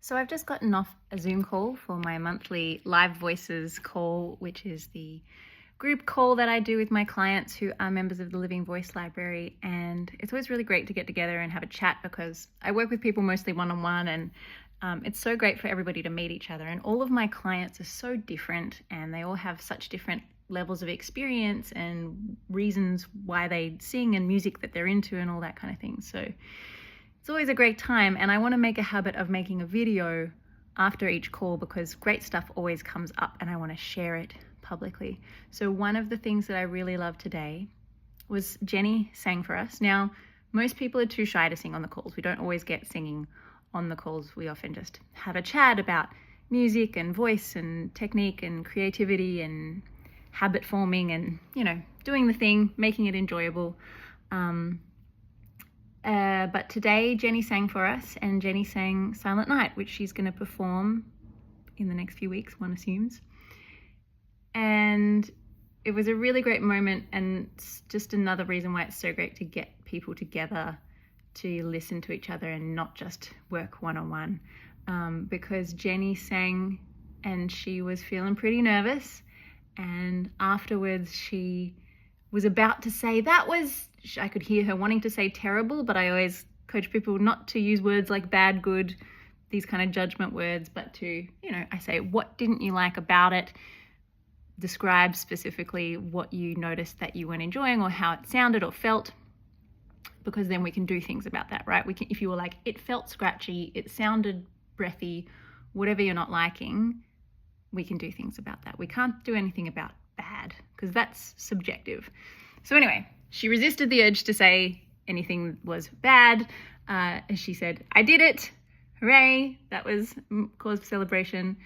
So I've just gotten off a Zoom call for my monthly Live Voices call, which is the group call that I do with my clients who are members of the Living Voice Library. And it's always really great to get together and have a chat because I work with people mostly one-on-one, and it's so great for everybody to meet each other. And all of my clients are so different, and they all have such different levels of experience and reasons why they sing and music that they're into and all that kind of thing. So it's always a great time, and I want to make a habit of making a video after each call because great stuff always comes up and I want to share it publicly. So one of the things that I really loved today was Jenny sang for us. Now, most people are too shy to sing on the calls. We don't always get singing on the calls. We often just have a chat about music and voice and technique and creativity and habit forming and, doing the thing, making it enjoyable. But today Jenny sang for us, and Jenny sang Silent Night, which she's going to perform in the next few weeks, one assumes. And it was a really great moment, and it's just another reason why it's so great to get people together to listen to each other and not just work one-on-one. Because Jenny sang and she was feeling pretty nervous, and afterwards she was about to say, I could hear her wanting to say terrible, but I always coach people not to use words like bad, good, these kind of judgment words, but to, I say, what didn't you like about it? Describe specifically what you noticed that you weren't enjoying or how it sounded or felt, because then we can do things about that, right? If you were like, it felt scratchy, it sounded breathy, whatever you're not liking, we can do things about that. We can't do anything about bad because that's subjective. So anyway, she resisted the urge to say anything was bad. She said, I did it. Hooray. That was cause for celebration.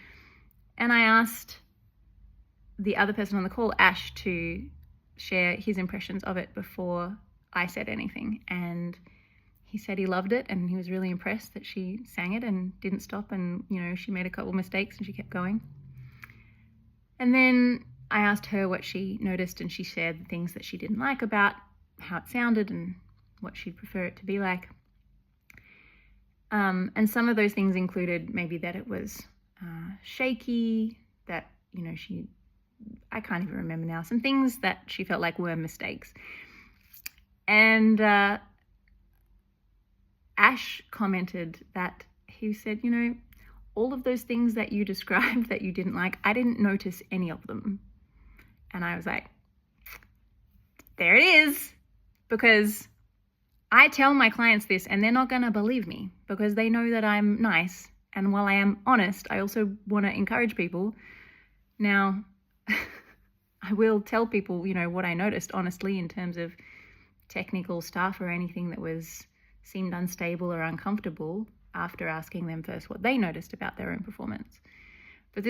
And I asked the other person on the call, Ash, to share his impressions of it before I said anything. And he said he loved it and he was really impressed that she sang it and didn't stop. And, she made a couple mistakes and she kept going. And then I asked her what she noticed, and she shared the things that she didn't like about how it sounded and what she'd prefer it to be like. And some of those things included maybe that it was shaky, that, I can't even remember now, some things that she felt like were mistakes. And Ash commented that he said, all of those things that you described that you didn't like, I didn't notice any of them. And I was like, there it is. Because I tell my clients this and they're not going to believe me because they know that I'm nice. And while I am honest, I also want to encourage people. Now, I will tell people, what I noticed honestly in terms of technical stuff or anything that seemed unstable or uncomfortable after asking them first what they noticed about their own performance. But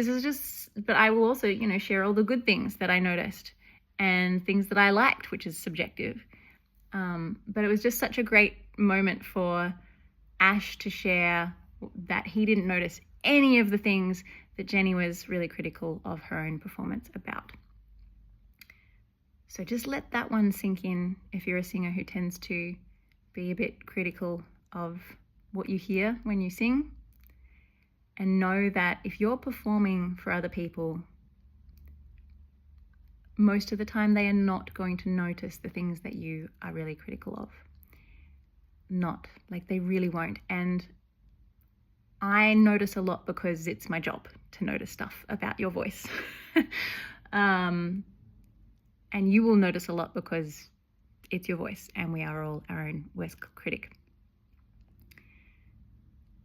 I will also, share all the good things that I noticed and things that I liked, which is subjective. But it was just such a great moment for Ash to share that he didn't notice any of the things that Jenny was really critical of her own performance about. So just let that one sink in if you're a singer who tends to be a bit critical of what you hear when you sing. And know that if you're performing for other people, most of the time they are not going to notice the things that you are really critical of. They really won't. And I notice a lot because it's my job to notice stuff about your voice. And you will notice a lot because it's your voice and we are all our own worst critic.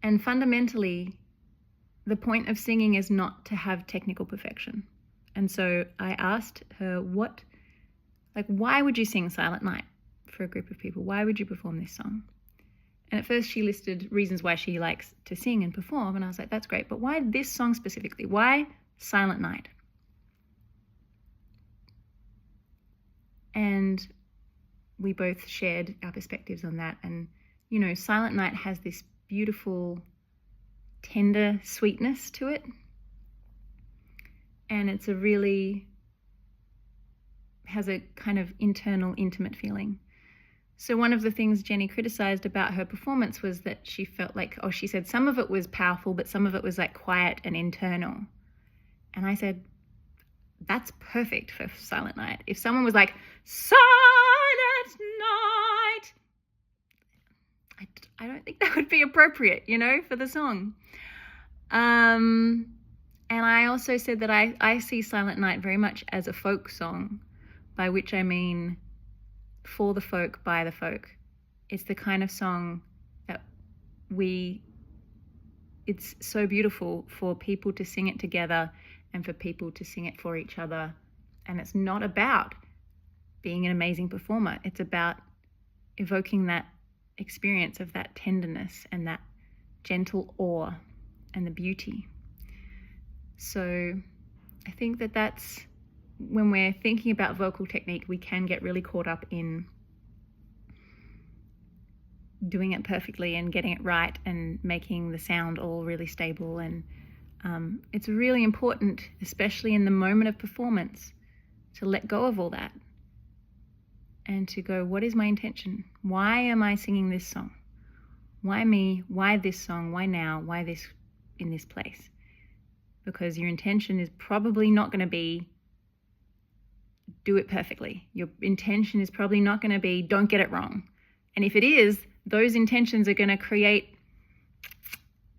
And fundamentally, the point of singing is not to have technical perfection. And so I asked her why would you sing Silent Night for a group of people? Why would you perform this song? And at first she listed reasons why she likes to sing and perform. And I was like, that's great, but why this song specifically? Why Silent Night? And we both shared our perspectives on that. And, Silent Night has this beautiful, tender sweetness to it. And it's has a kind of internal, intimate feeling. So one of the things Jenny criticized about her performance was that she felt like, she said some of it was powerful, but some of it was like quiet and internal. And I said, that's perfect for Silent Night. If someone was like, Silent Night, I don't think that would be appropriate, for the song. And I also said that I see Silent Night very much as a folk song, by which I mean for the folk, by the folk. It's the kind of song that it's so beautiful for people to sing it together and for people to sing it for each other. And it's not about being an amazing performer. It's about evoking that experience of that tenderness and that gentle awe and the beauty. So I think that's when we're thinking about vocal technique, we can get really caught up in doing it perfectly and getting it right and making the sound all really stable. And it's really important, especially in the moment of performance, to let go of all that and to go, what is my intention? Why am I singing this song? Why me? Why this song? Why now? Why this in this place? Because your intention is probably not going to be do it perfectly. Your intention is probably not going to be don't get it wrong. And if it is, those intentions are going to create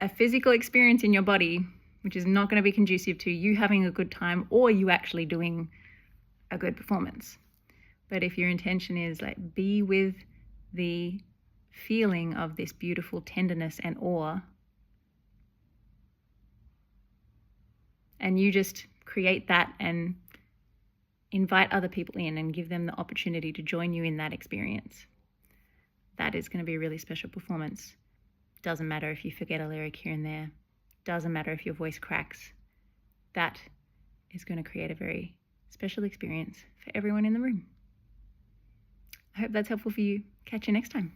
a physical experience in your body, which is not going to be conducive to you having a good time or you actually doing a good performance. But if your intention is like be with the feeling of this beautiful tenderness and awe, and you just create that and invite other people in and give them the opportunity to join you in that experience, that is going to be a really special performance. Doesn't matter if you forget a lyric here and there. Doesn't matter if your voice cracks. That is going to create a very special experience for everyone in the room. I hope that's helpful for you. Catch you next time.